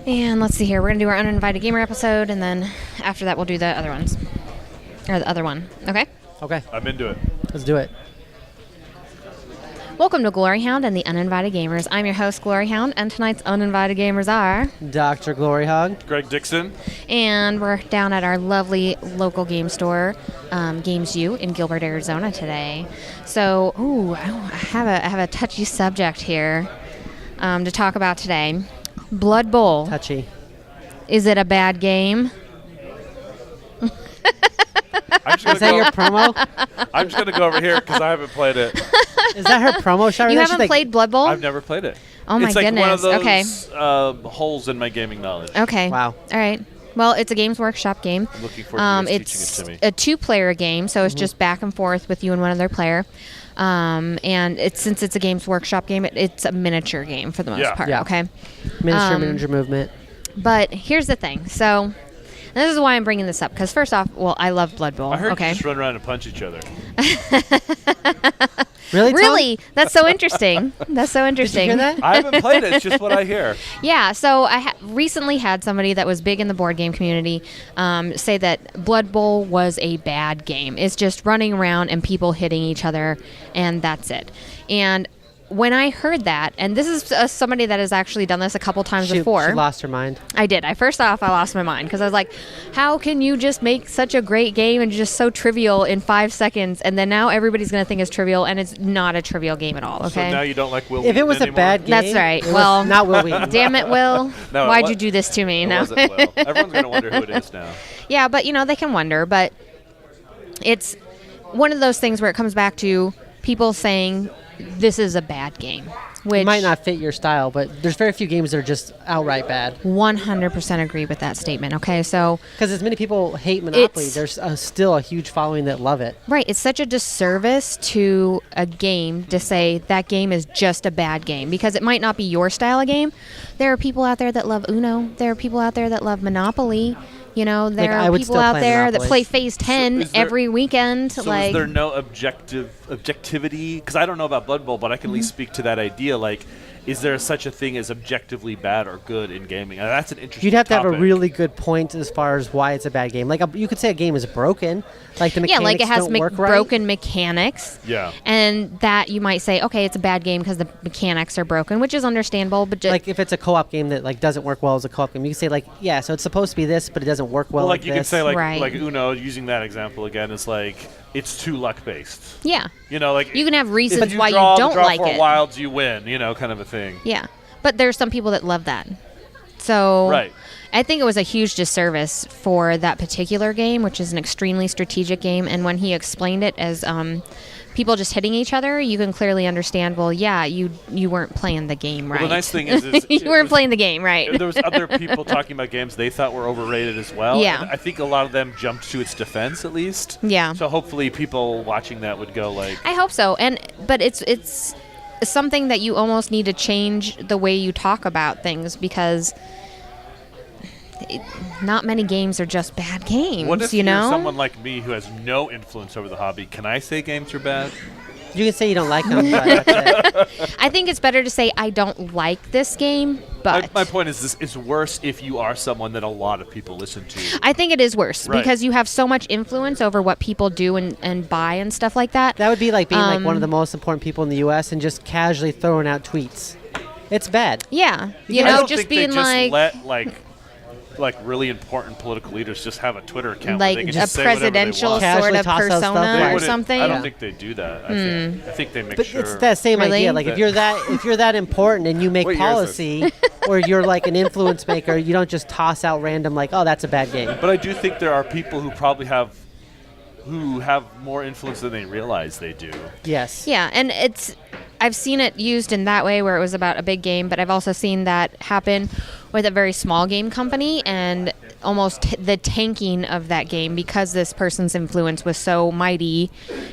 And let's see here. We're going to do our Uninvited Gamer episode, and then after that we'll do the other ones. Or the other one. Okay? Okay. I'm into it. Let's do it. Welcome to GloryHoundd and the Uninvited Gamers. I'm your host, GloryHoundd, and tonight's Uninvited Gamers are... Dr. GloryHoundd. Greg Dixon. And we're down at our lovely local game store, Games U, in Gilbert, Arizona today. So, I have a touchy subject here to talk about today. Blood Bowl. Touchy. Is it a bad game? Is that your promo? I'm just going to go over here because I haven't played it. Is that her promo shot? You haven't played Blood Bowl? I've never played it. Oh, my it's like goodness. One of those, okay. Holes in my gaming knowledge. Okay. Wow. All right. Well, it's a Games Workshop game. I'm looking forward to you guys teaching it to me. It's a two-player game, so it's just back and forth with you and one other player. And since it's a Games Workshop game, it's a miniature game for the most part. Yeah. Okay. Miniature movement. But here's the thing. So, and this is why I'm bringing this up, because first off, I love Blood Bowl. I heard okay. you just run around and punch each other. Really? Tom? Really? That's so interesting. That's so interesting. Did you hear that? I haven't played it. It's just what I hear. Yeah, so I recently had somebody that was big in the board game community say that Blood Bowl was a bad game. It's just running around and people hitting each other, and that's it. And when I heard that, and this is somebody that has actually done this a couple times before. She lost her mind. I did. First off, I lost my mind because I was like, how can you just make such a great game and just so trivial in 5 seconds? And then now everybody's going to think it's trivial, and it's not a trivial game at all, okay? So now you don't like Will If it was Wheaton a bad game, That's right. it Well, was not Will Wheaton. Damn it, Will. No, Why'd you do this to me? It No. wasn't Will. Everyone's going to wonder who it is now. Yeah, but, they can wonder. But it's one of those things where it comes back to people saying this is a bad game. Which It might not fit your style, but there's very few games that are just outright bad. 100% agree with that statement. Okay, so because as many people hate Monopoly, there's still a huge following that love it. Right, it's such a disservice to a game to say that game is just a bad game because it might not be your style of game. There are people out there that love Uno. There are people out there that love Monopoly. There are people out there that play Phase 10 every weekend. So is there no objectivity? Because I don't know about Blood Bowl, but I can at least speak to that idea. Like, is there such a thing as objectively bad or good in gaming? That's an interesting You'd have to topic. have a really good point as far as why it's a bad game. Like, you could say a game is broken. Like, the mechanics like it has don't work right. broken mechanics. Yeah. And that you might say, okay, it's a bad game because the mechanics are broken, which is understandable. But like, if it's a co-op game that, doesn't work well as a co-op game, you can say, so it's supposed to be this, but it doesn't work well like you this. can say, Right. like Uno, using that example again, is like, it's too luck-based. Yeah. Like... You can have reasons why you draw don't like it. wilds, you win, kind of a thing. Yeah. But there's some people that love that. So right. I think it was a huge disservice for that particular game, which is an extremely strategic game. And when he explained it as people just hitting each other, you can clearly understand, well, yeah, you weren't playing the game right. Well, the nice thing is you weren't playing the game right. There was other people talking about games they thought were overrated as well. Yeah. And I think a lot of them jumped to its defense, at least. Yeah. So hopefully people watching that would go like... I hope so. But it's something that you almost need to change the way you talk about things because not many games are just bad games. What if you're someone like me who has no influence over the hobby? Can I say games are bad? You can say you don't like them. But that's it. I think it's better to say I don't like this game, but... My point is this is worse if you are someone that a lot of people listen to. I think it is worse Right. because you have so much influence over what people do and buy and stuff like that. That would be like being like one of the most important people in the U.S. and just casually throwing out tweets. It's bad. Yeah. I don't just think being they just like... let really important political leaders just have a Twitter account like where they can a just say whatever they presidential want. sort Casually of toss out stuff persona there. or something. I don't think they do that. I think they make But sure. it's that same Really? idea. Like if you're that important and you make What year is policy, or you're like an influence maker, you don't just toss out random that's a bad game. But I do think there are people who probably have more influence than they realize they do. Yes. Yeah, and I've seen it used in that way where it was about a big game, but I've also seen that happen with a very small game company and almost the tanking of that game because this person's influence was so mighty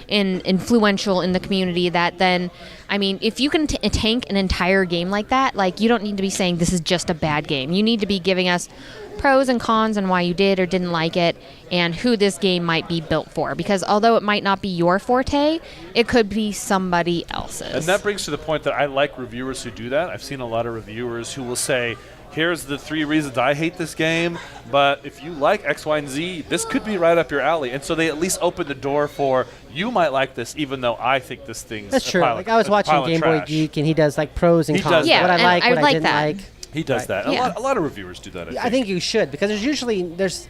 and influential in the community that then, I mean, if you can tank an entire game like that, like you don't need to be saying this is just a bad game. You need to be giving us pros and cons and why you did or didn't like it and who this game might be built for. Because although it might not be your forte, it could be somebody else's. And that brings to the point that I like reviewers who do that. I've seen a lot of reviewers who will say, here's the 3 reasons I hate this game, but if you like X, Y, and Z, this could be right up your alley. And so they at least open the door for, you might like this, even though I think this thing's That's true. pile Like of, I was watching pile of Game Boy trash. Geek, and he does like pros and He cons. does Yeah, what I and like, I what I like didn't that. like. He does Right. that. Yeah. A lot of reviewers do that, I think you should, because there's usually it's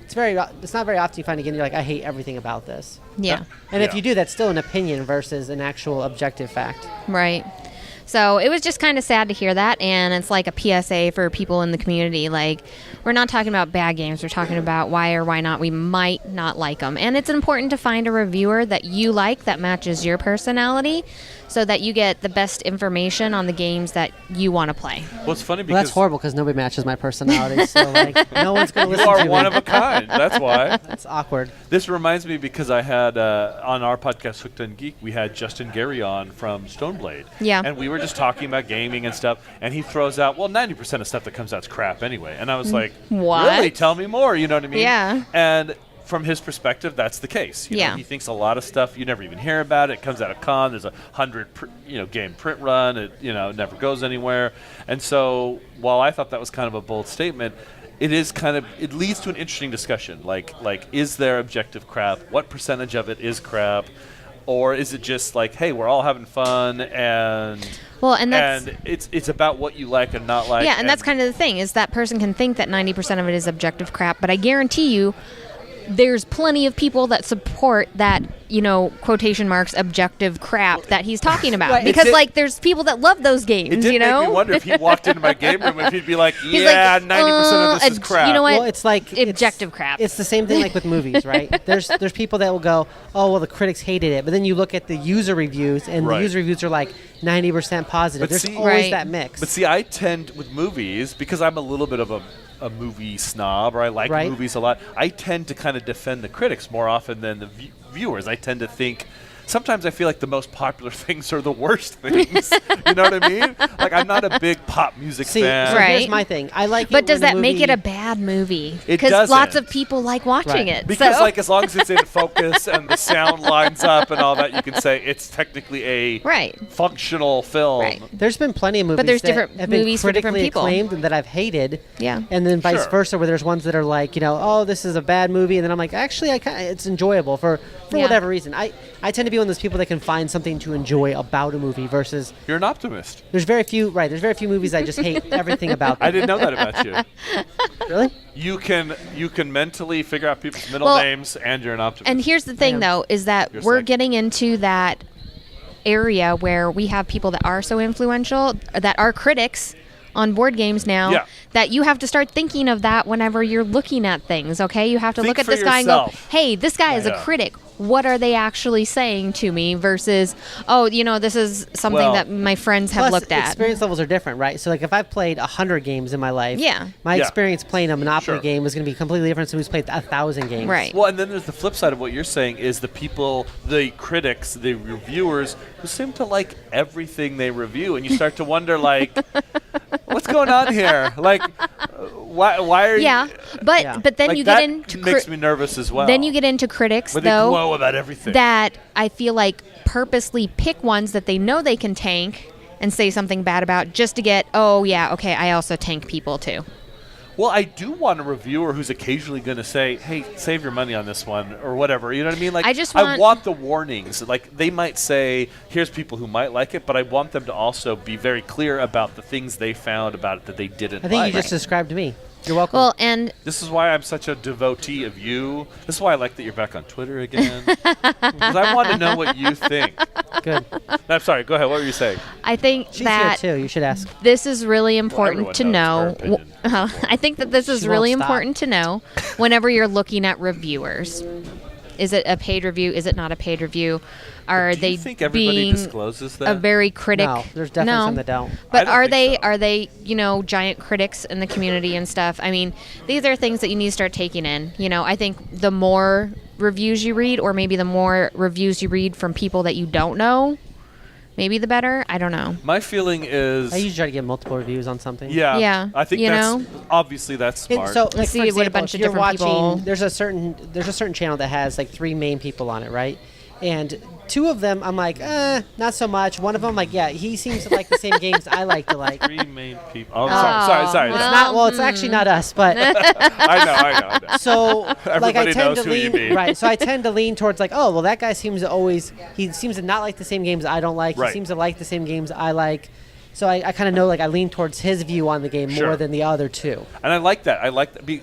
not very often you find a game you're like, I hate everything about this. Yeah. And if Yeah. you do, that's still an opinion versus an actual objective fact. Right. So it was just kind of sad to hear that, and it's like a PSA for people in the community. Like, we're not talking about bad games. We're talking about why or why not we might not like them. And it's important to find a reviewer that you like that matches your personality so that you get the best information on the games that you want to play. Well, it's funny Well, because that's horrible because nobody matches my personality. So like, no one's going to you listen are to one me. of a kind. That's why. That's awkward. This reminds me because I had on our podcast Hooked on Geek, we had Justin Gary on from Stoneblade. Yeah. And we were just talking about gaming and stuff, and he throws out, well, 90% of stuff that comes out is crap anyway. And I was like, What? really? Tell me more. You know what I mean? Yeah. And from his perspective, that's the case. You know, Yeah. he thinks a lot of stuff you never even hear about. It comes out of con. There's 100 game print run. It never goes anywhere. And so while I thought that was kind of a bold statement, it leads to an interesting discussion. Like is there objective crap? What percentage of it is crap? Or is it just like, hey, we're all having fun and it's about what you like and not like? Yeah, and that's kind of the thing, is that person can think that 90% of it is objective crap, but I guarantee you there's plenty of people that support that, quotation marks, objective crap that he's talking about. Right. Because, there's people that love those games, It did make me wonder if he walked into my game room if he'd be like, He's yeah, like, 90% of this is crap. You know what? Well, it's like objective crap. It's the same thing like with movies, right? There's people that will go, oh well, the critics hated it, but then you look at the user reviews, and Right. the user reviews are like 90% positive. But There's see- always Right. that mix. But see, I tend with movies, because I'm a little bit of a movie snob, or I like Right. movies a lot, I tend to kind of defend the critics more often than the viewers. I tend to think, sometimes I feel like the most popular things are the worst things. You know what I mean? Like, I'm not a big pop music See, fan. so Right. here's my thing. I like But it does when a that make it movie- a bad movie? It Because doesn't. lots of people like watching Right. it. Because, so. as long as it's in focus and the sound lines up and all that, you can say it's technically a Right. functional film. Right. There's been plenty of movies there's that different have been movies for different critically people. acclaimed and that I've hated. Yeah. And then vice Sure. versa, where there's ones that are like, oh, this is a bad movie, and then I'm like, actually, it's enjoyable for Yeah. whatever reason. I tend to be one of those people that can find something to enjoy about a movie versus You're an optimist. there's very few movies I just hate everything about them. I didn't know that about you. Really? You can mentally figure out people's middle Well, names, and you're an optimist. And here's the thing, though, is that You're we're psychic. getting into that area where we have people that are so influential, that are critics on board games now, Yeah. that you have to start thinking of that whenever you're looking at things, okay? You have to Think look at for this guy yourself. and go, hey, this guy is a Yeah. critic. What are they actually saying to me versus, this is something Well, that my friends have Plus, looked at. experience levels are different, right? So, like, if I've played 100 games in my life, Yeah. my Yeah. experience playing a Monopoly Sure. game is going to be completely different than who's played 1,000 games. Right. Well, and then there's the flip side of what you're saying is the people, the critics, the reviewers who seem to like everything they review, and you start to wonder, like, what's going on here? Like, why are Yeah, you? but Yeah. but then Like, you that get into makes me nervous as well. then you get into critics Where they though glow about everything. that I feel like purposely pick ones that they know they can tank and say something bad about just to get, oh yeah, okay, I also tank people too. Well, I do want a reviewer who's occasionally going to say, "Hey, save your money on this one," or whatever. You know what I mean? Like, I want the warnings. Like, they might say, "Here's people who might like it," but I want them to also be very clear about the things they found about it that they didn't I think like. you just described me. You're welcome. Well, and This is why I'm such a devotee of you. This is why I like that you're back on Twitter again. Because I want to know what you think. Good. I'm sorry. Go ahead. What were you saying? I think She's that here, too. You should ask. this is really everyone important to knows her know. opinion. I think that this is She really won't stop. important to know whenever you're looking at reviewers. Is it a paid review? Is it not a paid review? Are Do they you think everybody being discloses that? a very critic? No, there's definitely some that don't. I But don't are think they so. giant critics in the community and stuff? I mean, these are things that you need to start taking in. I think the more reviews you read, or maybe the more reviews you read from people that you don't know, maybe the better. I don't know. My feeling is... I usually try to get multiple reviews on something. Yeah. Yeah, I think you that's... know? Obviously, that's And smart. so, like, see for what a example, bunch if of you're different watching, people- there's a certain channel that has like 3 main people on it, right? And 2 of them, I'm like, not so much. One of them, like, yeah, he seems to like the same games I like to like. 3 main people. Oh, sorry. It's not. Well, it's actually not us, but I know. so like I Everybody tend knows to who you lean mean. right. So I tend to lean towards like, oh, well, that guy seems to not like the same games I don't like. Right. He seems to like the same games I like. So I kind of know, like, I lean towards his view on the game Sure. more than the other 2. And I like that.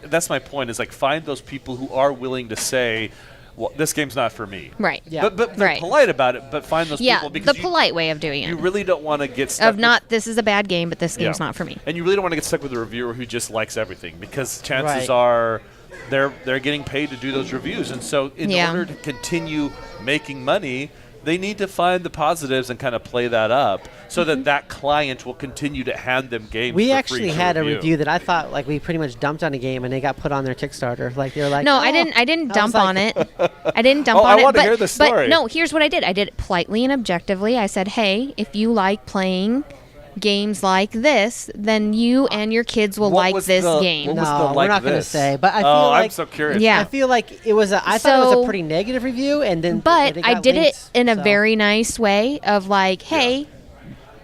That's my point. Is like find those people who are willing to say, "Well, this game's not for me." Right. Yeah. But they're Right. polite about it. But find those Yeah, people because the polite way of doing it. you really don't want to get stuck Of not, this is a bad game, but this game's Yeah. not for me. And you really don't want to get stuck with a reviewer who just likes everything, because chances Right. are they're getting paid to do those reviews. And so in Yeah. order to continue making money, they need to find the positives and kind of play that up so Mm-hmm. that client will continue to hand them games We for actually free to had a review that I thought, like, we pretty much dumped on a game, and they got put on their Kickstarter. Like, they were like, No, oh. I didn't I was dump like- on it. I didn't dump Oh, on I it. want to but, hear the story. But no, here's what I did. I did it politely and objectively. I said, hey, if you like playing games like this, then you and your kids will What like was this the- game. what was No, the we're like not going to this? say. But I feel Oh, like I'm so curious. Yeah. I feel like it was. I thought it was So- a pretty negative review, and then But it I got did linked, it in a so. very nice way of like, hey,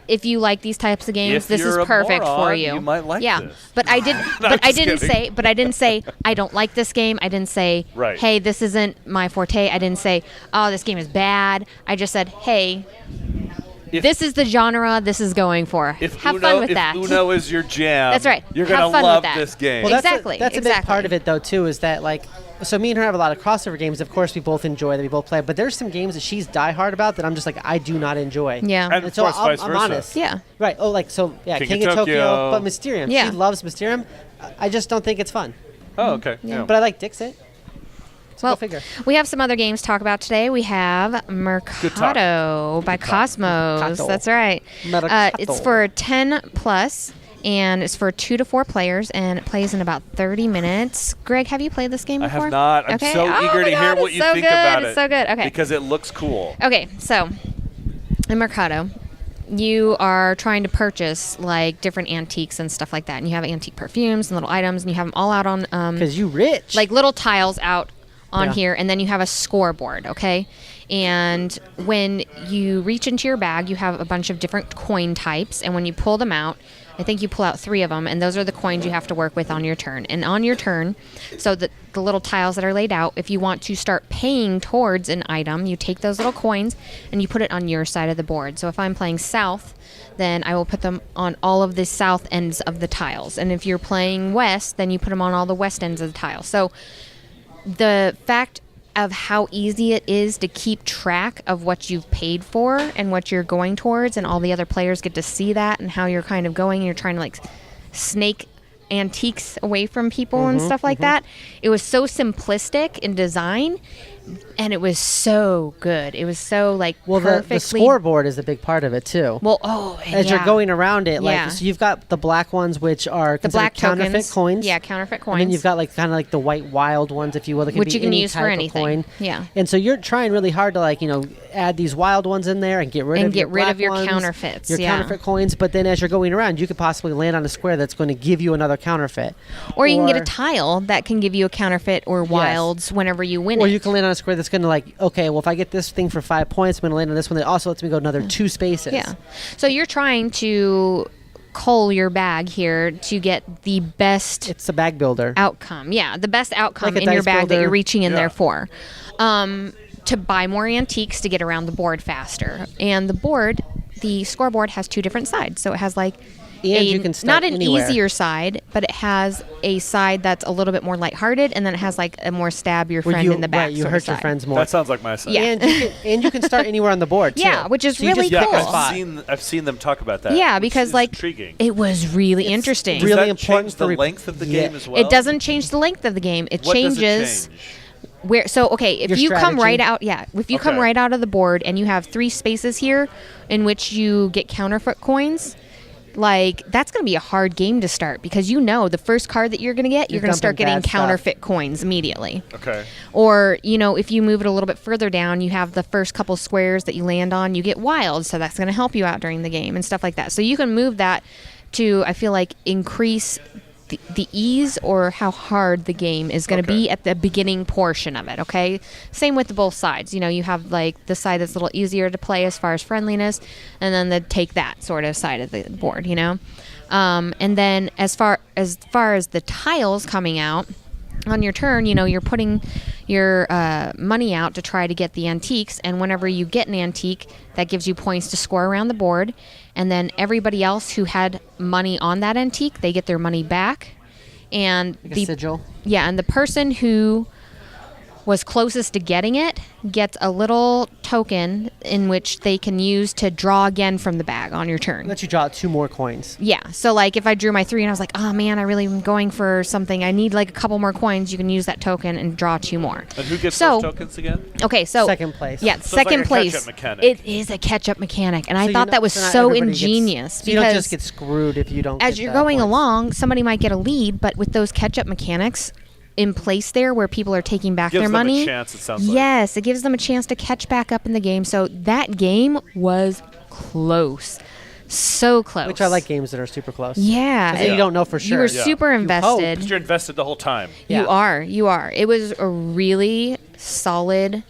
if you like these types of games, If this is you're a perfect for moron, you. you might like yeah. this. But I did I'm but I just didn't kidding. say I didn't say I don't like this game. I didn't say, Right. hey, this isn't my forte. I didn't say, oh, this game is bad. I just said, hey, If- this is the genre this is going for. If Have Uno, fun with if that. Uno is your jam, That's right. You're Have gonna fun with love that. this game. Well, Exactly, That's a big exactly. part of it, though, too, is that, like, so me and her have a lot of crossover games. Of course, we both enjoy that we both play, but there's some games that she's diehard about that I'm just like, I do not enjoy. Yeah. And of so course, I'm, vice I'm versa. honest. Yeah. Right. Oh, like, so, yeah, King King of of Tokyo, Tokyo. but Mysterium. Yeah. She loves Mysterium. I just don't think it's fun. Oh, okay. Yeah. But I like Dixit. So Well, go figure. we have some other games to talk about today. We have Mercado by Cosmos. Mercado. That's right. Mercado. It's for 10 plus, and it's for 2 to 4 players, and it plays in about 30 minutes. Greg, have you played this game I before? have not. I'm Okay. so Oh eager my to hear God, what it's you so think good. about It's it. so good. Okay. Because it looks cool. Okay, so in Mercado, you are trying to purchase like different antiques and stuff like that, and you have antique perfumes and little items, and you have them all out on Because you rich. like little tiles out on Yeah. here, and then you have a scoreboard, okay? And when you reach into your bag, you have a bunch of different coin types, and when you pull them out, I think you pull out 3 of them, and those are the coins you have to work with on your turn. And on your turn, so the little tiles that are laid out, if you want to start paying towards an item, you take those little coins and you put it on your side of the board. So if I'm playing south, then I will put them on all of the south ends of the tiles. And if you're playing west, then you put them on all the west ends of the tiles. So the fact of how easy it is to keep track of what you've paid for and what you're going towards, and all the other players get to see that and how you're kind of going, and you're trying to like snake antiques away from people and stuff like that. It was so simplistic in design, and it was so good. It was so like well, perfectly. the scoreboard is a big part of it, too. Well, As you're going around it, like, Yeah. so you've got the black ones, which are the considered black counterfeit tokens. coins. Yeah, counterfeit coins. And then you've got like kind of like the white wild ones, if you will, that can Which be you can any use for type of anything. coin. Yeah. And so you're trying really hard to, like, add these wild ones in there and get rid And of get your rid black of your ones, counterfeits, your yeah. counterfeit coins. But then as you're going around, you could possibly land on a square that's going to give you another counterfeit. Or you can get a tile that can give you a counterfeit or Yes. wilds whenever you win Or it. you can land on a square that's going to, like, okay, well, if I get this thing for 5 points, I'm going to land on this one that also lets me go another 2 spaces. Yeah. So you're trying to cull your bag here to get the best It's a bag builder. outcome. Yeah, the best outcome Like a in your dice bag that builder. you're reaching in Yeah. there for. To buy more antiques to get around the board faster. And the scoreboard has 2 different sides. So it has like And you can start not an anywhere. easier side, but it has a side that's a little bit more lighthearted, and then it has like a more stab your Where friend you, in the back. right, you sort of hurt your side. friends more. That sounds like my side. Yeah. And you can start anywhere on the board, too. Yeah, which is So you really just pick cool. a spot. I've seen them talk about that. Yeah, which because is like intriguing. it was really interesting. Does really that important change for the rep- length of the Yeah. game as well? It doesn't change the length of the game. It What does it changes change? where. So okay, if Your you come strategy. right out, if you come Okay. right out of the board and you have 3 spaces here in which you get counterfeit coins, like that's going to be a hard game to start because the first card that you're going to get, you're going to start dumping getting bad stuff. counterfeit coins immediately. Okay. Or, if you move it a little bit further down, you have the first couple squares that you land on, you get wild, so that's going to help you out during the game and stuff like that. So you can move that to, I feel like, increase the ease or how hard the game is going to be at the beginning portion of it, okay? Same with both sides. You know, you have like the side that's a little easier to play as far as friendliness, and then the take that sort of side of the board, you know? And then as far as the tiles coming out, on your turn, you know, you're putting your money out to try to get the antiques, and whenever you get an antique, that gives you points to score around the board, and then everybody else who had money on that antique, they get their money back, and Like a sigil. Yeah, and the person who was closest to getting it gets a little token in which they can use to draw again from the bag on your turn. Let you draw 2 more coins. Yeah, so like if I drew my 3 and I was like, oh man, I really am going for something, I need like a couple more coins, you can use that token and draw 2 more. And who gets those tokens again? Okay, so second place. Yeah, So second it's like a place. catch-up mechanic. It is a catch-up mechanic, and I So thought not- that was not so everybody gets- ingenious so you don't because just get screwed if you don't as get you're the going points. along, somebody might get a lead, but with those catch-up mechanics in place there where people are taking back Gives their them money. a chance, it sounds like. Yes, it gives them a chance to catch back up in the game. So that game was close. So close. Which I like games that are super close. Yeah. 'Cause then you don't know for You sure. were Yeah. super You hope. invested. Because you're invested the whole time. Yeah. You are. It was a really solid,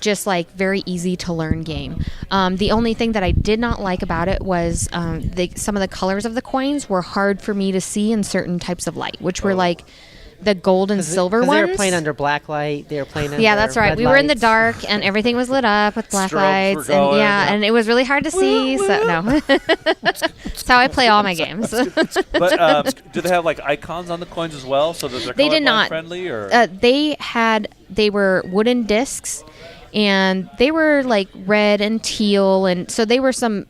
just like very easy to learn game. The only thing that I did not like about it was some of the colors of the coins were hard for me to see in certain types of light, which were like the gold and silver ones. They were playing under black light. They were playing under Yeah, that's right. red We were in the lights. dark, and everything was lit up with black Strobes were lights, and going, yeah, yeah. and it was really hard to see. So no, that's how I play all my games. But do they have like icons on the coins as well, so that they're They did colorblind not. friendly? Or They were wooden discs, and they were like red and teal, and so they were some,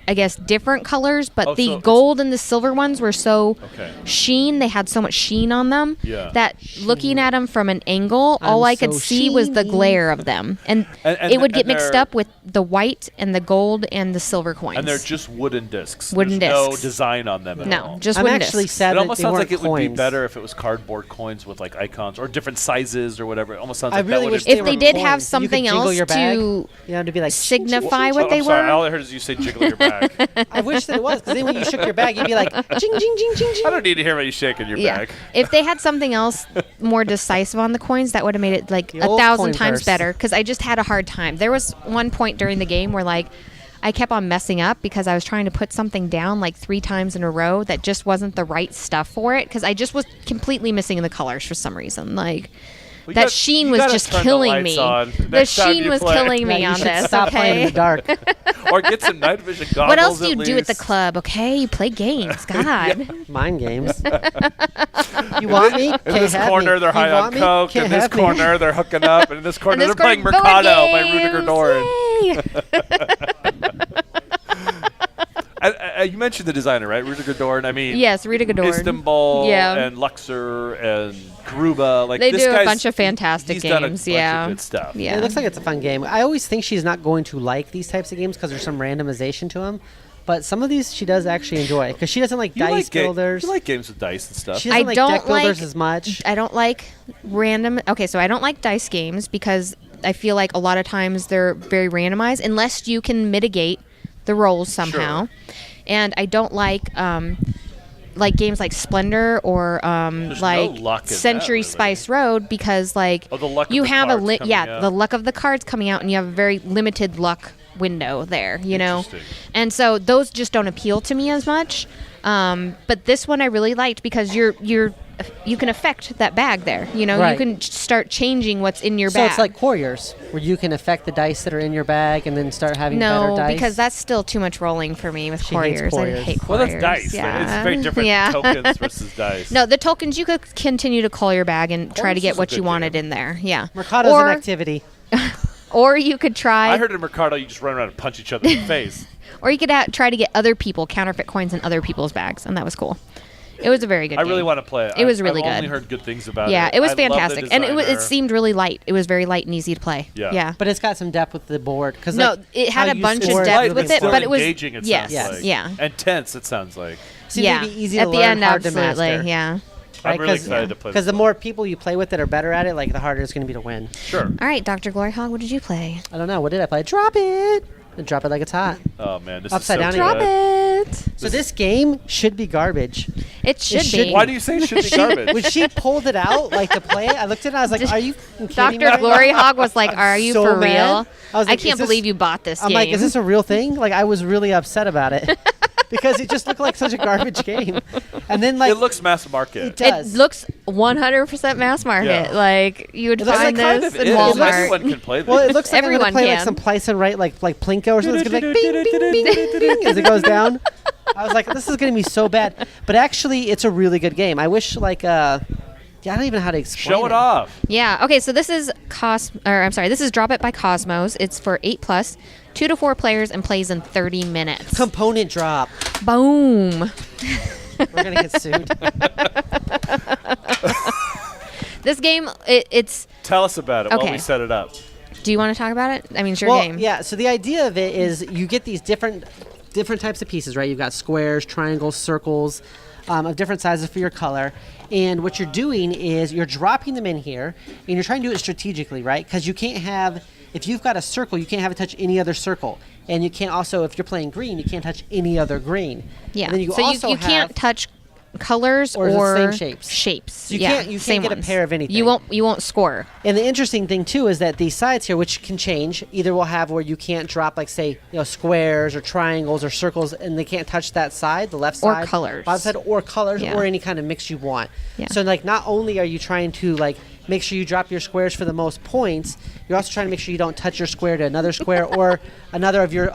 I guess, different colors, but Oh, so the it's- gold and the silver ones were so Okay. sheen. They had so much sheen on them Yeah. that looking at them from an angle, all I'm I could so see was the sheeny. glare of them. And it would get mixed they're- up with the white and the gold and the silver coins. And they're just wooden discs. Wooden There's no discs. design on them at no, all. just I'm wooden actually discs. sad It that almost they sounds weren't like it would be coins. better if it was cardboard coins with like icons or different sizes or whatever. It almost sounds I like really that would wish have If were they did have coins. You could something jingle else your bag, to you know, to be like signify what Oh, they I'm sorry. were. All I heard is you say jiggle your bag. I wish that it was, because then when you shook your bag, you'd be like, jing, jing, jing, jing, jing. I don't need to hear about you shaking your Yeah. bag. If they had something else more decisive on the coins, that would have made it like The 1,000 old coin times purse. better. Because I just had a hard time. There was one point during the game where like I kept on messing up because I was trying to put something down like 3 times in a row that just wasn't the right stuff for it. Because I just was completely missing the colors for some reason. Like Well, that sheen was just killing me. The sheen was killing me Yeah, you on should this. stop playing in the Okay. dark. Or get some night vision goggles. What else do you at do at the least. club? Okay, you play games. God. Mind games. You want me? In Can't this have corner, me. they're You high on want me? coke. Can't In this have me. corner, they're hooking up. And in this corner, And this they're playing corner, Mercado by board Rudiger games. Doran. Yay. You mentioned the designer, right? Rudiger Doran. I mean, Yes, Rudiger Doran. Istanbul Yeah. and Luxor and Karuba. Like They this do a guy's- bunch of fantastic he's done a games, bunch of yeah. good stuff. Yeah. It looks like it's a fun game. I always think she's not going to like these types of games because there's some randomization to them. But some of these she does actually enjoy because she doesn't like You dice like builders. You like games with dice and stuff. She doesn't I like don't deck builders like- as much. I don't like random. Okay, so I don't like dice games because I feel like a lot of times they're very randomized unless you can mitigate the rolls somehow. And I don't like games like Splendor or no like luck in that, Century really. Spice Road because like Oh, the luck of you the have cards coming out. the luck of the cards coming out and you have a very limited luck window there, you know. Interesting. And so those just don't appeal to me as much. But this one I really liked because you can affect that bag there. You know, Right. you can start changing what's in your So bag. it's like Warriors, where you can affect the dice that are in your bag and then start having better no, dice. because that's still too much rolling for me with She hates couriers. I couriers. hate Well, couriers. that's dice. Yeah. It's very different. Yeah. Tokens versus dice. No, the tokens you could continue to call your bag and try to Course get is a what you good wanted game. in there. Yeah. Mercado's or, an activity. Or you could try. I heard in Mercado you just run around and punch each other in the face. Or you could try to get other people counterfeit coins in other people's bags, and that was cool. It was a very good I game. really want to play it. It was really I've only good. heard good things about it. Yeah, it was I love the fantastic, and it designer. seemed really light. It was very light and easy to play. Yeah. But it's got some depth with the board. Cause No, like, it had how a you bunch of score depth moving with it, still but it was engaging. It yes, sounds like. yeah. And tense. It sounds like. Seemed Yeah. to be easy At to the learn, end, hard to absolutely. master. Yeah. I'm really 'Cause- excited to play. Because this the more people you play with that are better at it, like the harder it's going to be to win. one. Sure. All right, Dr. GloryHoundd, what did you play? I don't know. What did I play? Drop it. And drop it like it's hot. Oh man, this Upside is so down good. Drop it. it. So this game should be garbage. It should should be. Why do you say it should be garbage? When she pulled it out, like to play it, I looked at it. I was like, "Are you kidding me?" Dr. right now? GloryHoundd was like, "Are you so for mad. real? I was like, can't is this- believe you bought this I'm game." like, "Is this a real thing?" Like, I was really upset about it because it just looked like such a garbage game. And then, like, It looks mass market. It does. It looks 100% mass market. Yeah. Like you would It looks find like kind this It in is. Walmart. Everyone can play this. well, it looks like Everyone I'm gonna play like can. some Price and Right, like Plinko or something. It's gonna be like bing, bing, bing, bing, bing as it goes down. I was like, this is gonna be so bad. But actually, it's a really good game. I wish, like, yeah, I don't even know how to explain Show it off. Yeah. Okay. So this is This is Drop It by Cosmos. It's for 8+, 2 to 4 players, and plays in 30 minutes. Component drop. Boom. We're gonna get sued. This game, it's. Tell us about it while Okay. we set it up. Do you want to talk about it? I mean, it's your Well, game. yeah. So the idea of it is you get these different types of pieces, right? You've got squares, triangles, circles, of different sizes for your color. And what you're doing is you're dropping them in here, and you're trying to do it strategically, right? Because you can't have, if you've got a circle, you can't have it touch any other circle. And you can't also, if you're playing green, you can't touch any other green. Yeah. And then you so also you can't have- touch colors Or or, the same shapes. Shapes. So you yeah, can't same get a ones. pair of anything. You won't score. And the interesting thing too is that these sides here, which can change, either we'll have where you can't drop, like, say, squares or triangles or circles, and they can't touch that side, the left Or side, colors. bottom side, or colors, Yeah. or any kind of mix you want. Yeah. So, like, not only are you trying to, like, make sure you drop your squares for the most points, you're also trying to make sure you don't touch your square to another square or another of your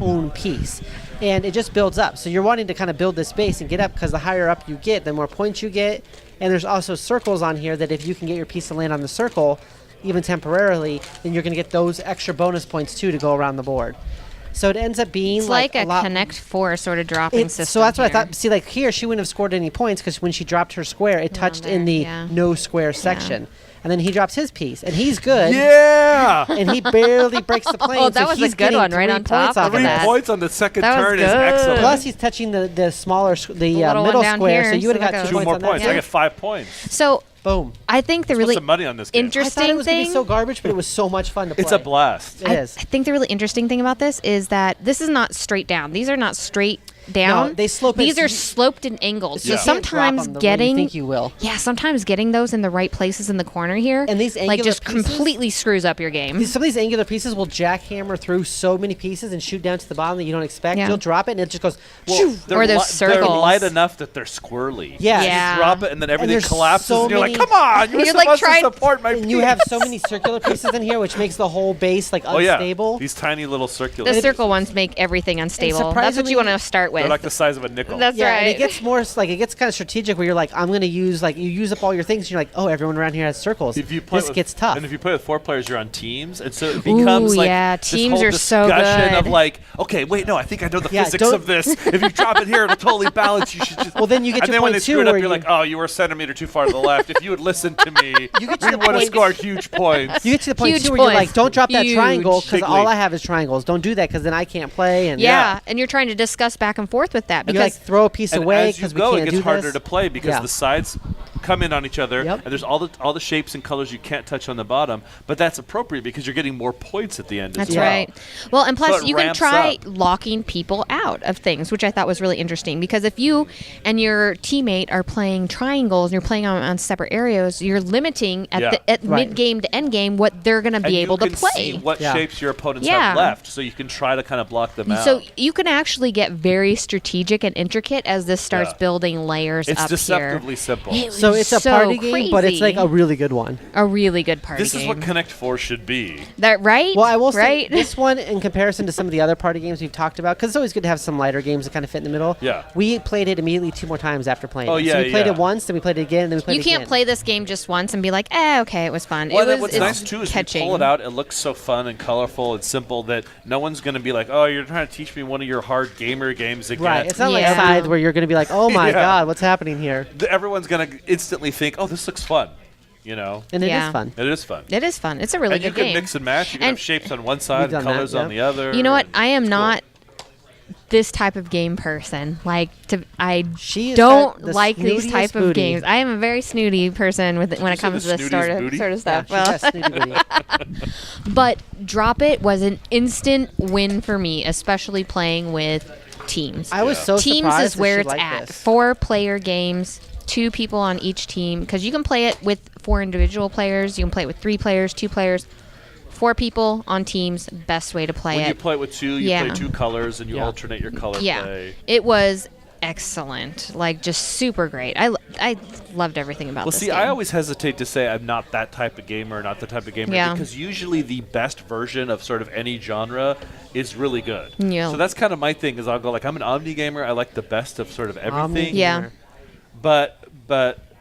own piece. And it just builds up. So you're wanting to kind of build this base and get up, because the higher up you get, the more points you get. And there's also circles on here that if you can get your piece to land on the circle, even temporarily, then you're going to get those extra bonus points too to go around the board. So it ends up being It's like a lot. Connect 4 sort of dropping system. So that's what I here. thought. See, like here, she wouldn't have scored any points because when she dropped her square, it touched in the yeah. no square section. And then he drops his piece, and he's good. Yeah! And he barely breaks the plane. Oh, that so was a he's good getting one right 3 on top points off of Three that. points on the second That was turn is good. excellent. Plus, he's touching the smaller, the little one middle down square, here, so you would so have that got goes- 2 2 more on that. points. Yeah. I get 5 points. So Boom. I think the Put really some money on this game. I interesting thought it was going to thing. be so garbage, but it was so much fun to play. It's a blast. It is. I think the really interesting thing about this is that this is not straight down. These are not straight down. No, they slope it These so are you- sloped and angled. So So you can't drop sometimes them the way getting you think you will. yeah, sometimes getting those in the right places in the corner here, And these like angular just pieces- completely screws up your game. Some of these angular pieces will jackhammer through so many pieces and shoot down to the bottom that you don't expect. Yeah. You'll drop it, and it just goes. Well, shoo. they're Or those They're circles. light enough that they're squirrely. Yeah. Yeah. You drop it, and then everything there's collapses, so and you're many- like, come on, you're You're like supposed trying- to support my And you have so many circular pieces in here, which makes the whole base like Oh, yeah. unstable. These tiny little circular. The circle ones make everything unstable. That's what surprisingly- you want to start with. They're like the size of a nickel. That's Yeah, right. and it gets more like it gets kind of strategic where you're like, I'm gonna use like you use up all your things. And you're like, oh, everyone around here has circles. If you play This with, gets tough. And if you play with 4 players, you're on teams, and so it becomes Ooh, like yeah, this teams whole are so discussion good. of like, okay, wait, no, I think I know the Yeah, physics don't- of this. If you drop it here, it'll totally balance. You should just. Well, then you get and to then when point they two screw it up, where you're you- like, oh, you were a centimeter too far to the left. If you had listened to me, You get to we the would have point- scored huge points. You get to the point Huge too where you're points. like, don't drop that Huge. triangle because Big all leap. I have is triangles. Don't do that because then I can't play. And yeah, and you're trying to discuss back and forth with that you because like throw a piece And away as you because we go, can't it do gets harder this. to play because Yeah. the sides come in on each other, Yep. and there's all the shapes and colors you can't touch on the bottom. But that's appropriate because you're getting more points at the end. That's as well. right. Well, and plus it you can ramps try up. locking people out of things, which I thought was really interesting because if you and your teammate are playing triangles and you're playing on separate areas, you're limiting at Yeah. at Right. mid game to end game what they're going to And be able you to can play. see what Yeah. shapes your opponents Yeah. have left, so you can try to kind of block them out. So you can actually get very strategic and intricate as this starts Yeah. building layers it's up deceptively here. simple. It So was it's a so party game, but it's like crazy. a really good one. a really good party This game. is what Connect 4 should be. that right? Well, I will say right? this one, in comparison to some of the other party games we've talked about, because it's always good to have some lighter games that kind of fit in the middle. Yeah. We played it immediately 2 more times after playing Oh, it. yeah, So we played yeah. it once, then we played it again, then we played You it can't again. play this game just once and be like, okay, it was fun. Well, it was, what's it's nice too is catching. you pull it out. It looks so fun and colorful and simple that no one's going to be like, "Oh, you're trying to teach me one of your hard gamer games again." Right. It's not like Yeah. Scythe where you're going to be like, oh my Yeah. God, what's happening here? Everyone's going to instantly think, "Oh, this looks fun," you know. And it is Yeah. fun. It is fun. It is fun. It's a really And you good can game. mix and match. You can And- have shapes on one side We've and done that, colors on yep. the other. You know what? and I am it's cool. not this type of game person. Like I She is don't the like these snootiest type of booty. games. I am a very snooty person when it say comes the to this snootiest booty? sort of Yeah, stuff. she Well, has snooty booty. but Drop It was an instant win for me, especially playing with teams. I was so Teams surprised is where that it's she liked at. this. 4-player games, 2 people on each team, because you can play it with 4 individual players. You can play it with 3 players, 2 players. 4 people on teams, best way to play When it. you play it with 2, you Yeah. play 2 colors and you Yeah. alternate your color Yeah, play. it was excellent. Like, just super great. I loved everything about Well, this see, game. I always hesitate to say I'm not that type of gamer, not the type of gamer, Yeah. because usually the best version of sort of any genre is really good. Yeah. So that's kind of my thing. Is I'll go like I'm an omni gamer. I like the best of sort of everything. Yeah. But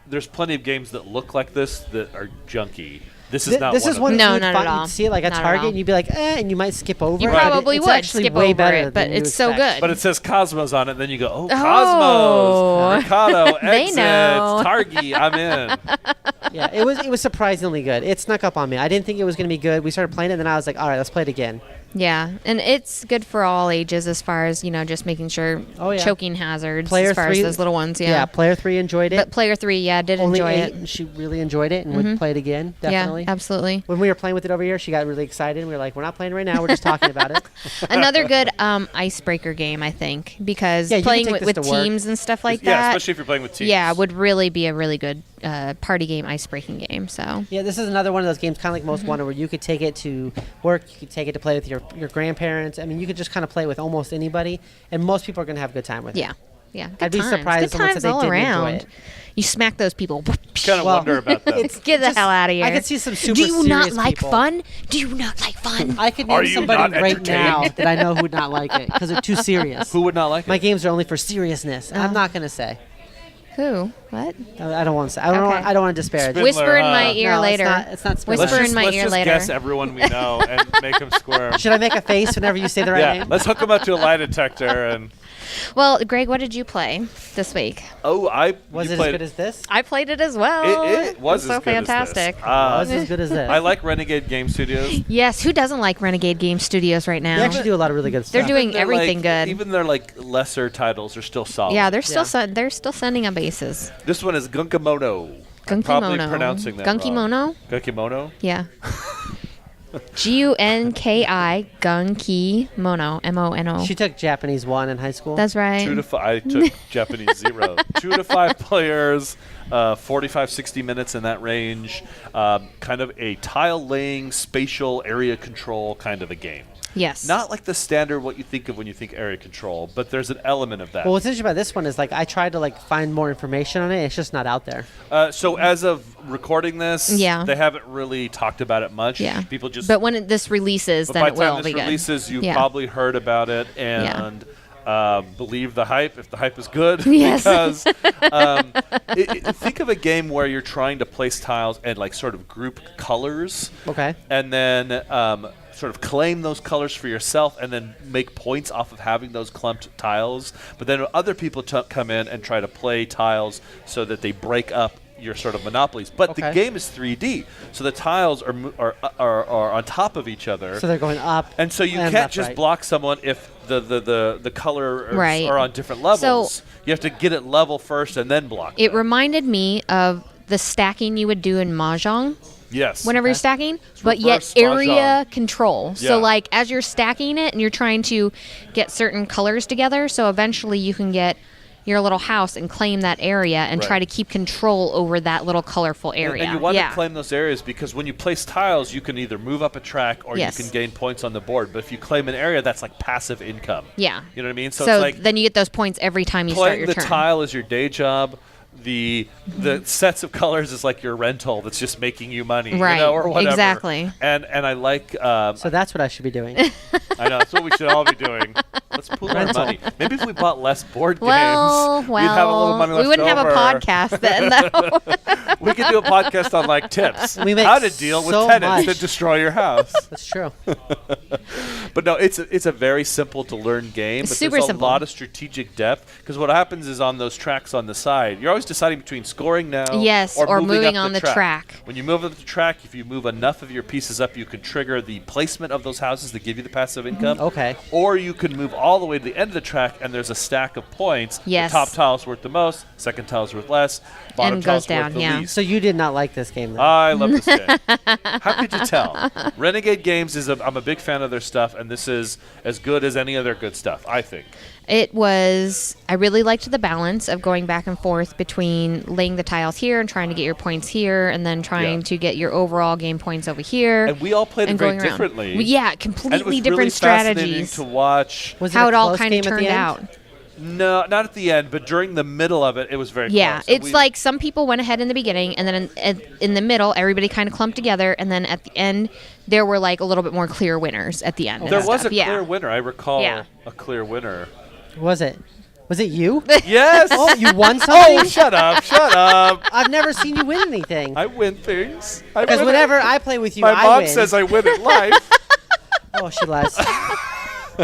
there's plenty of games that look like this that are junky. This is not This one is of one them. No, you'd not find- at all. You'd see it like at Not at Target, all. and you'd be like, and you might skip over You it. but probably it's would actually skip way over better it, but than you it's so expect. good. But it says Cosmos on it, and then you go, oh, Oh. Cosmos, Mercado, They Exit, know. Target, I'm in. Yeah, it was surprisingly good. It snuck up on me. I didn't think it was going to be good. We started playing it, and then I was like, all right, let's play it again. Yeah, and it's good for all ages as far as, just making sure Oh, yeah. choking hazards Player as far 3 as those little ones, yeah. player 3 enjoyed it. But player 3, did Only enjoy 8, it. and she really enjoyed it and would play it again, definitely. Yeah, absolutely. When we were playing with it over here, she got really excited. We were like, we're not playing right now. We're just talking about it. Another good icebreaker game, I think, because Yeah, you can playing take with, this with to work. teams and stuff like Yeah, that, especially if you're playing with teams. yeah, would really be a really good party game, ice-breaking game. So Yeah, this is another one of those games, kind of like Most Wanted, where you could take it to work, you could take it to play with your grandparents. I mean, you could just kind of play with almost anybody, and most people are going to have a good time with it. yeah, good I'd be times. surprised Good if someone said times they all didn't enjoy around. it. You smack those people. Kind of Well, wonder about that. Get the just- hell out of here. I could see some super Do you not serious like people. fun? Do you not like fun? I could Are name you somebody not right now entertained? that I know who would not like it because they're too serious. Who would not like My it? games are only for seriousness. I'm not going to say. Who? What? I don't want to say. I don't. Okay. I don't want to disparage. Spindler, Whisper in my huh? ear No, later. It's not Spindler. Whisper in my let's ear just later. guess everyone we know and make them squirm. Should I make a face whenever you say the right Yeah, name? let's hook them up to a lie detector and. Well, Greg, what did you play this week? Oh, Was you it as played- good as this? I played it as well. It was so as good fantastic. As this. Was it as good as this? I like Renegade Game Studios. Yes, who doesn't like Renegade Game Studios right now? They actually do a lot of really good They're stuff. doing They're everything like, good. Even their like lesser titles are still solid. Yeah, they're still Yeah. they're still sending up aces. This one is Gunkimono. I'm probably Gunkimono. pronouncing that wrong. Gunkimono? Gunkimono. Yeah. Gunki Gunkimono. MONO. She took Japanese 1 in high school. That's right. 2 to 5. I took Japanese 0. 2 to 5 players, 45, 60 minutes in that range. Kind of a tile laying, spatial area control kind of a game. Yes. Not like the standard what you think of when you think area control, but there's an element of that. Well, what's interesting about this one is like I tried to like find more information on it. It's just not out there. So as of recording this, Yeah. they haven't really talked about it much. Yeah. People just. But when this releases, But then by it the time will this be good. releases, you've Yeah. probably heard about it and believe the hype if the hype is good. Yes. Because think of a game where you're trying to place tiles and like sort of group colors. Okay. And then sort of claim those colors for yourself and then make points off of having those clumped tiles. But then other people come in and try to play tiles so that they break up your sort of monopolies. But the Okay. game is 3D, so the tiles are on top of each other. So they're going up. And so you and can't left, just right. block someone if the colors Right. are on different levels. So- you have to get it level first and then block It them. reminded me of the stacking you would do in Mahjong Yes. whenever you're stacking, but yet reverse area Mahjong. control. Yeah. So like as you're stacking it and you're trying to get certain colors together, so eventually you can get your little house and claim that area and try Right. to keep control over that little colorful area. And you want yeah. to claim those areas because when you place tiles, you can either move up a track or Yes. you can gain points on the board. But if you claim an area, that's like passive income. Yeah. You know what I mean? So it's like then you get those points every time you start playing your the turn. tile is your day job. The sets of colors is like your rental that's just making you money, Right. you know, or whatever. Exactly. And I like So that's what I should be doing. I know that's what we should all be doing. Let's pool our Rental. money. Maybe if we bought less board well, games, we'd have a little money left we wouldn't have a over. podcast then. though. We could do a podcast on like tips, We make how to deal with so tenants much. that destroy your house. That's true. But no, it's a very simple to learn game. But Super there's a simple. lot of strategic depth because what happens is on those tracks on the side, you're always deciding between scoring now, Yes, or moving up on the track. When you move up the track, if you move enough of your pieces up, you can trigger the placement of those houses that give you the passive income. Okay. Or you can move all the way to the end of the track, and there's a stack of points. Yes. The top tile's worth the most, second tile's worth less, bottom And tile's goes down, worth the yeah. least. So you did not like this game then? I love this game. How could you tell? Renegade Games I'm a big fan of their stuff, and this is as good as any other good stuff, I think. I really liked the balance of going back and forth between laying the tiles here and trying to get your points here and then trying to get your overall game points over here. And we all played it very going around. differently. Yeah, completely and it was different really strategies. Fascinating to watch. Was how a it all close kind game of at the turned end? out. No, not at the end, but during the middle of it, it was very Yeah, close. it's like some people went ahead in the beginning, and then in the middle, everybody kind of clumped together, and then at the end, there were like a little bit more clear winners at the end. and there was stuff. a clear winner. I recall Yeah. a clear winner. Was it? Was it you? Yes. Oh, you won something? Oh, shut up! Shut up! I've never seen you win anything. I win things. Because whenever I play with you, my I mom win. says I win at life. Oh, she lies.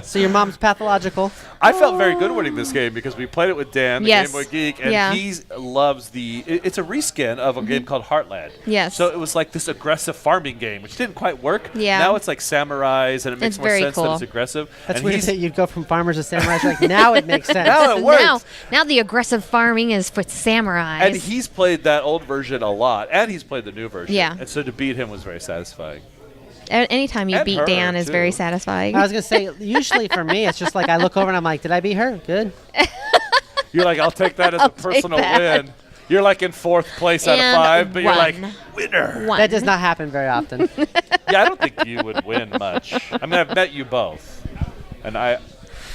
So your mom's pathological. I felt very good winning this game because we played it with Dan, the Yes. Game Boy Geek, and Yeah. he loves it's a reskin of a game called Heartland. Yes. So it was like this aggressive farming game, which didn't quite work. Yeah. Now it's like samurais, and it makes It's more very sense that cool. it's aggressive. That's and weird he's- that you'd go from farmers to samurais. Like now it makes sense. Now it works. Now the aggressive farming is for samurais. And he's played that old version a lot, and he's played the new version. Yeah. And so to beat him was very satisfying. Anytime you And beat her, Dan is too. very satisfying. I was gonna say usually for me it's just like I look over and I'm like, did I beat her? Good. You're like, I'll take that as I'll a personal take that. win. You're like in 4th place out of And 5, but you're like, one. winner. One. That does not happen very often. Yeah, I don't think you would win much. I mean, I've met you both, and I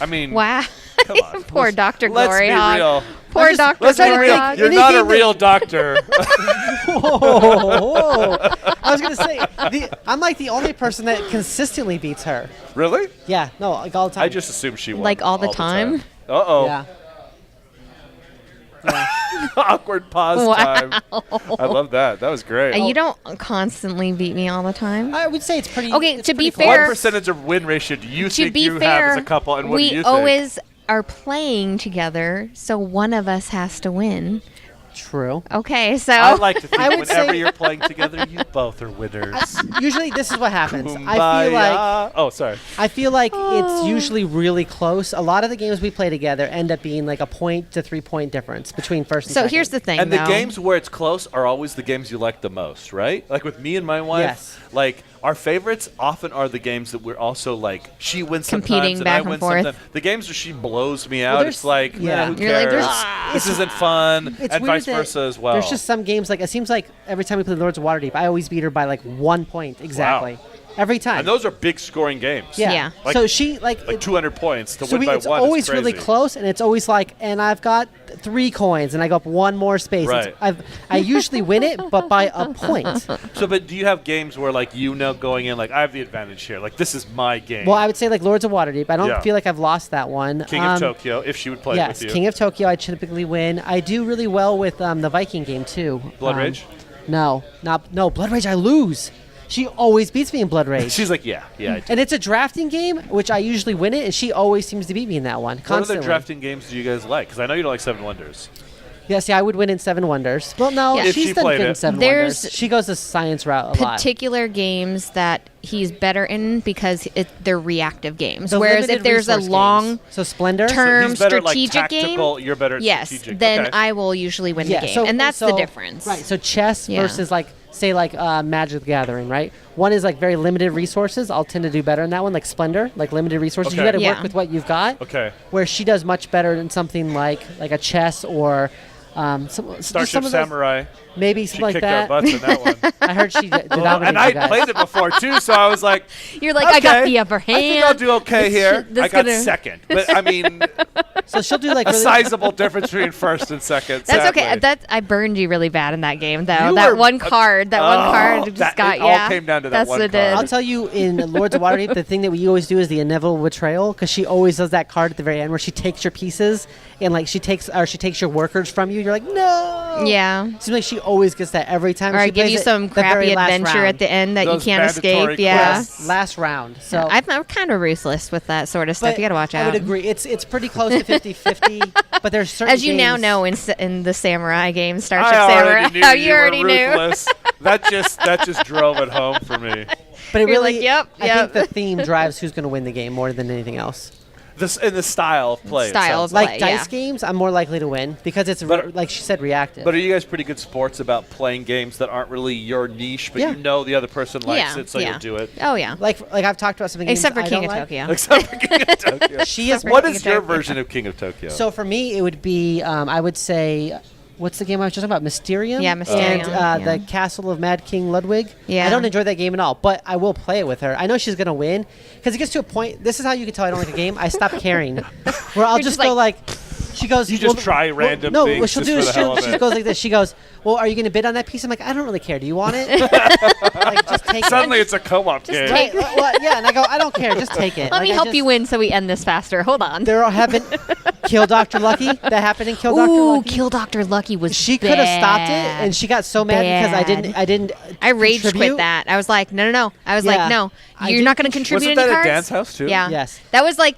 mean, Wow. come on. Poor Dr. Let's be GloryHoundd. real. Poor Dr. Let's be real. GloryHoundd. You're not a Anything real doctor. Whoa. I was gonna say I'm like the only person that consistently beats her. Really? Yeah, no, like all the time. I just assumed she won. Like all the time? Uh-oh. Yeah. Awkward pause Wow. time. I love that. That was great. And you don't constantly beat me all the time. I would say it's pretty. Okay, it's to be pretty close. fair- What percentage of win ratio do you To think be you fair, have as a couple, and what do you we think? always are playing together, so one of us has to win. True. Okay, so I like to think I would whenever say- you're playing together, you both are winners. Usually this is what happens. Sorry. I feel like it's usually really close. A lot of the games we play together end up being like a 0.0 to 3 point difference between first and so second. here's the thing, And the though. games where it's close are always the games you like the most, right? Like with me and my wife, Yes. like our favorites often are the games that we're also like she wins Competing sometimes back and I and win forth. sometimes. The games where she blows me out, there's- it's like, yeah. who You're like, cares? "Ah." This isn't fun, It's and weird vice that versa as well. There's just some games like it seems like every time we play Lords of Waterdeep, I always beat her by like 1 point exactly. Every time. and those are big scoring games. yeah. Yeah. Like- so she like 200 points to so win by it's one. always is crazy. really close, and it's always like, and I've got 3 coins, and I go up 1 more space. Right. I usually win it, but by a point. So, but do you have games where like going in, like I have the advantage here, like this is my game? Well, I would say like Lords of Waterdeep. I don't Yeah. feel like I've lost that one. King of Tokyo, if she would play Yes, with you. King of Tokyo. I typically win. I do really well with the Viking game too. Blood Rage? No, Blood Rage. I lose. She always beats me in Blood Rage. She's like, yeah. I do. And it's a drafting game, which I usually win it, and she always seems to beat me in that one. What Constantly. other drafting games do you guys like? Because I know you don't like Seven Wonders. Yeah, see, I would win in Seven Wonders. Well, no, Yeah. If she's she done played good in it. Seven There's Wonders. She goes the science route a lot. particular games that he's better in because they're reactive games. The Whereas if limited there's a resource long games. So Splendor. term He's better at, like, strategic tactical, game, you're better at yes, strategic. then Okay. I will usually win the game, and that's the difference. Right. So chess Yeah. versus like say like Magic the Gathering, right? One is like very limited resources. I'll tend to do better in that one, like Splendor, like limited resources. You Okay. got to Yeah. work with what you've got. Okay. Where she does much better in something like a chess or just Starship some of those- Samurai. maybe She something like kicked our that. butts in that one. I heard she did. And I played it before too, so I was like, You're like, I got okay, the upper hand. I think I'll do okay here. This I got gonna- second, but I mean, So she'll do like a really, sizable difference between first and second. That's okay. sadly. I burned you really bad in that game, though. You that were- one card. That one card just that- got it all yeah. came down to that That's one what it card. did. I'll tell you in Lords of Waterdeep, the thing that we always do is the inevitable betrayal, because she always does that card at the very end where she takes your pieces and like she takes your workers from you. You're like, no. Yeah. Seems like she always gets that every time. Or she I give plays you it some the very crappy last adventure round. at the end that Those you can't mandatory escape. Yeah. quests. Last round. So I'm kind of ruthless with that sort of stuff. but You got to watch I out. would agree. It's pretty close to 50-50, but there's certain As you now games- know in the samurai game, Starship I Samurai. already knew Oh, you already were knew. ruthless. That just drove it home for me. But it You're really, like, yep, I yep. think the theme drives who's going to win the game more than anything else. in the style of play. Style of Like play, dice yeah. games, I'm more likely to win because it's like she said, reactive. But are you guys pretty good sports about playing games that aren't really your niche, but Yeah. you know the other person likes Yeah, it, so yeah. you'll do it? Oh yeah. like I've talked about some games Except for I King don't of like. Tokyo. Except for King of Tokyo. She is. What King is of your Tokyo. version of King of Tokyo? So for me, it would be I would say. What's the game I was just talking about? Mysterium? Yeah, Mysterium, And yeah. the Castle of Mad King Ludwig. Yeah. I don't enjoy that game at all, but I will play it with her. I know she's going to win because it gets to a point. This is how you can tell I don't like a game. I stop caring. Where I'll You're just just go like, she goes. You just try random no, things what she'll just do for is the hell of she it. goes like this. She goes, well, are you going to bid on that piece? I'm like, I don't really care. Do you want it? Like, just take Suddenly it. it's a co-op game. Right, well, yeah, and I go, I don't care. Just take it. Let me help you win so we end this faster. Hold on. There haven't Kill Dr. Lucky. That happened in Kill Dr. Ooh, Lucky. Kill Dr. Lucky was She could have stopped it, bad. and she got so mad because I didn't. I rage quit contribute. that. I was like, no. I was Yeah. like, no, I you're did not going to contribute Wasn't any that cards. at Dance House too? Yeah. Yes. That was like,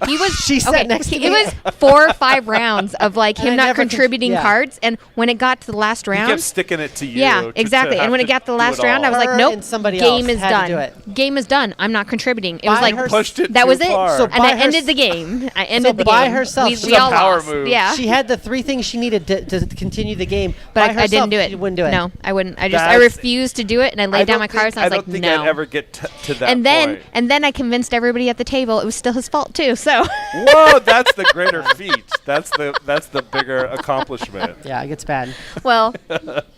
he was. She sat next to It me. was 4 or 5 rounds of like And him I not never contributing yeah. cards, and when it got to the last He round, kept sticking it to you. yeah, to exactly. have And when to it got to the do last it round, I all. was like, Her nope, and somebody game else is had to do done. it. Game is done. I'm not contributing. It was By like her- Pushed it that too was it. far. So And by I ended her- the game. I ended the by game. herself, we, she's we a all power lost. move. Yeah. She had the 3 things she needed to continue the game. But By I herself, didn't do it. She wouldn't do it. No, I wouldn't. I That's- refused to do it, and I laid down my cards, and I was like, don't think no. I'd ever get to that and then point. and then I convinced everybody at the table it was still his fault too. So Whoa, that's the greater feat. That's the bigger accomplishment. Yeah, it gets bad. well,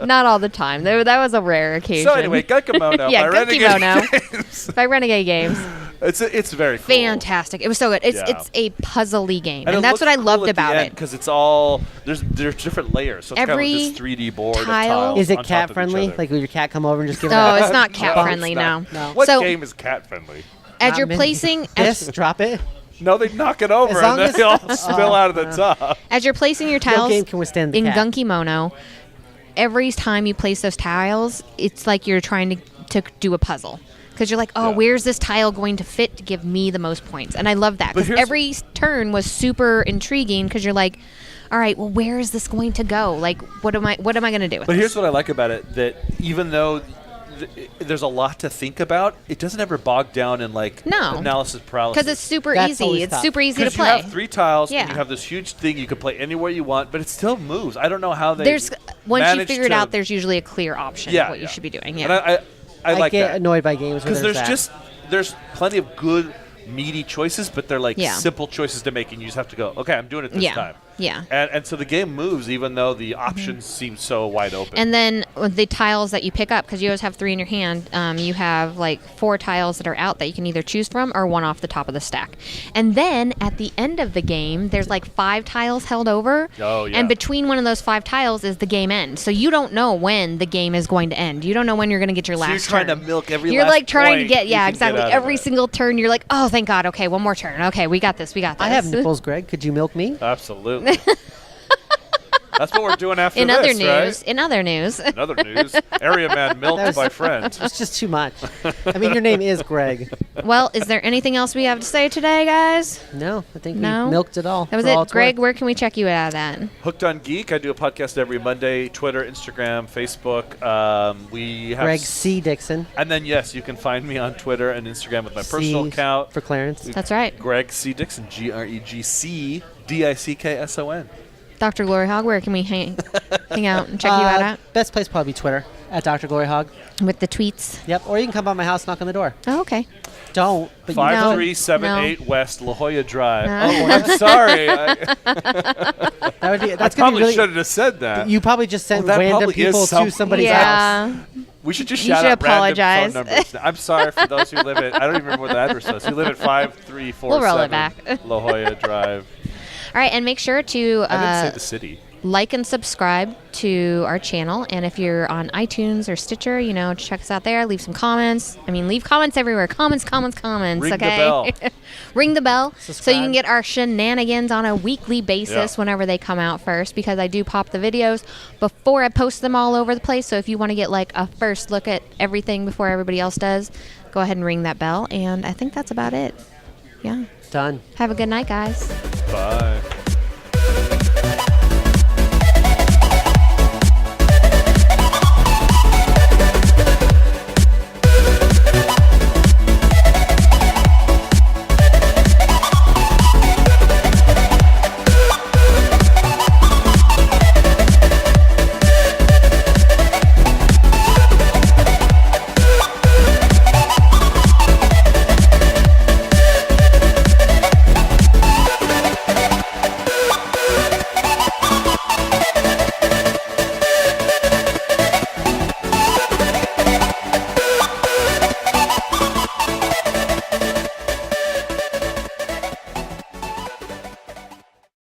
not all the time. That was a rare occasion. So anyway, Gunkimono Yeah, by Renegade Gunkimono. Games. by Renegade Games, It's very cool. fantastic. It was so good. It's Yeah. it's a puzzly game, and it that's what looks I loved cool at the about end it. because it's all there's different layers. So it's kind of Every like this 3D board of tile- tiles. Is it on top cat of each friendly? other. Like, will your cat come over and just give it No, a it's not cat No, friendly. it's not. No. What So game is cat friendly? as Not you're many. placing This, drop it. No, they knock it over As long and then as- they all spill out of the top. as you're placing your No tiles game can withstand the in cat. Gunkimono, every time you place those tiles, it's like you're trying to do a puzzle. Because you're like, oh, Yeah. where's this tile going to fit to give me the most points? And I love that. But Because here's- every turn was super intriguing because you're like, all right, well, where is this going to go? Like, what am I going to do with But this? here's what I like about it: that even though there's a lot to think about, it doesn't ever bog down in like No. analysis paralysis. Because it's super That's easy. always It's tough. super easy to Because you play. have 3 tiles Yeah. and you have this huge thing you can play anywhere you want, but it still moves. I don't know how they There's once you manage figure it to- out, there's usually a clear option yeah, of what you yeah. should be doing. And Yeah. I like get that annoyed by games because where there's plenty of good meaty choices, but they're like Yeah. simple choices to make, and you just have to go, okay, I'm doing it this Yeah. time. Yeah. And so the game moves even though the options seem so wide open. And then with the tiles that you pick up, because you always have 3 in your hand, you have like 4 tiles that are out that you can either choose from or 1 off the top of the stack. And then at the end of the game, there's like 5 tiles held over. Oh, yeah. And between one of those 5 tiles is the game end. So you don't know when the game is going to end. You don't know when you're going to get your So last you're trying turn. to milk every You're last like trying to point get, you yeah, can get exactly. out of Every it. single turn, you're like, oh, thank God. Okay, one more turn. Okay, we got this. I have nipples, Greg. Could you milk me? Absolutely. That's what we're doing after In this, other news, right? in other news, In other news, Area Man milked my friend. It's just too much. I mean, your name is Greg. well, is there anything else we have to say today, guys? No, I think No? we milked it all. That was for all it. it's Greg, worth. where can we check you out at? Hooked on Geek. I do a podcast every Monday. Twitter, Instagram, Facebook. We have Greg C. Dixon. And then yes, you can find me on Twitter and Instagram with my personal C account. for Clarence. That's right. Greg C. Dixon. GregCDickson. Dr. GloryHoundd, where can we hang out and check you out at? Best place probably Twitter at Dr. GloryHoundd. With the tweets. Yep. Or you can come by my house, knock on the door. Oh, okay. Don't. But you 5378 West La Jolla Drive. No. Oh, I'm sorry. that would be. I That's gonna probably be really. should have said that. You probably just sent that random probably is people to some- somebody's house. Yeah. We should just You shout should out apologize. random phone numbers. I'm sorry for those who live at. I don't even remember what the address was. Who live at 5347 We'll roll it back. La Jolla Drive. All right, and make sure to I didn't say the city. like and subscribe to our channel. And if you're on iTunes or Stitcher, check us out there. Leave some comments. I mean, leave comments everywhere. Comments. Ring the okay? bell. Ring the bell so you Subscribe. can get our shenanigans on a weekly basis Yeah. whenever they come out first, because I do pop the videos before I post them all over the place. So if you want to get like a first look at everything before everybody else does, go ahead and ring that bell. And I think that's about it. Yeah. Done. Have a good night, guys. Bye.